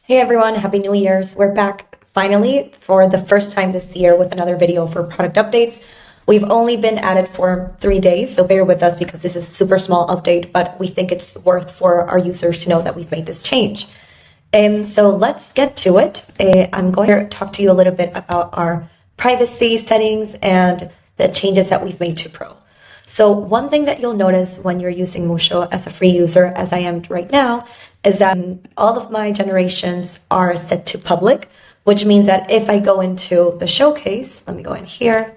Hey everyone, Happy New Year's. We're back finally for the first time this year with another video for product updates. We've only been at it for 3 days, so bear with us because this is a super small update, but we think it's worth for our users to know that we've made this change. So let's get to it. I'm going to talk to you a little bit about our privacy settings and the changes that we've made to Pro. So one thing that you'll notice when you're using Musho as a free user, as I am right now, is that all of my generations are set to public, which means that if I go into the showcase, let me go in here.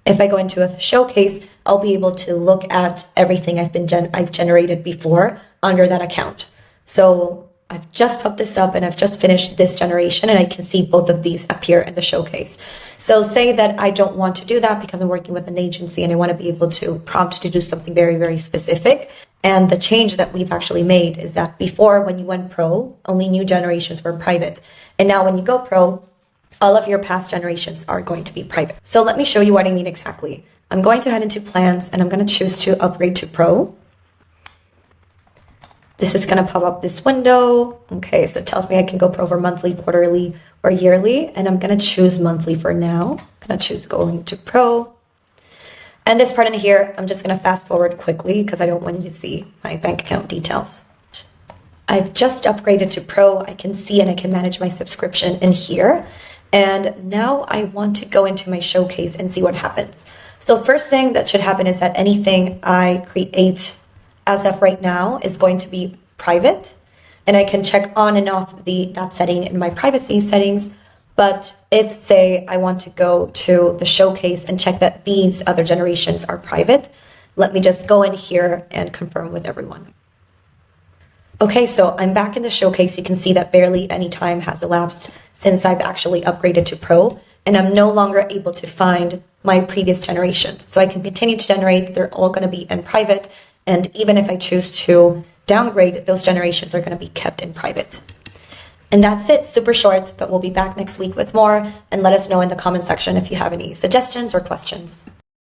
If I go into a showcase, I'll be able to look at everything I've generated before under that account. So I've just put this up and I've just finished this generation and I can see both of these appear in the showcase. So say that I don't want to do that because I'm working with an agency and I want to be able to prompt to do something very, very specific. And the change that we've actually made is that before, when you went pro, only new generations were private. And now when you go pro, all of your past generations are going to be private. So let me show you what I mean exactly. I'm going to head into plans and I'm going to choose to upgrade to pro. This is going to pop up this window. Okay, so it tells me I can go pro for monthly, quarterly, or yearly. And I'm going to choose monthly for now. I'm going to choose going to pro. And this part in here, I'm just going to fast forward quickly because I don't want you to see my bank account details. I've just upgraded to pro. I can see and I can manage my subscription in here. And now I want to go into my showcase and see what happens. So first thing that should happen is that anything I create as of right now is going to be private, and I can check on and off that setting in my privacy settings. But if, say, I want to go to the showcase and check that these other generations are private, let me just go in here and confirm with everyone. Okay, so I'm back in the showcase. You can see that barely any time has elapsed since I've actually upgraded to Pro, and I'm no longer able to find my previous generations. So I can continue to generate. They're all going to be in private. And even if I choose to downgrade, those generations are going to be kept in private. And that's it, super short, but we'll be back next week with more. And let us know in the comment section if you have any suggestions or questions.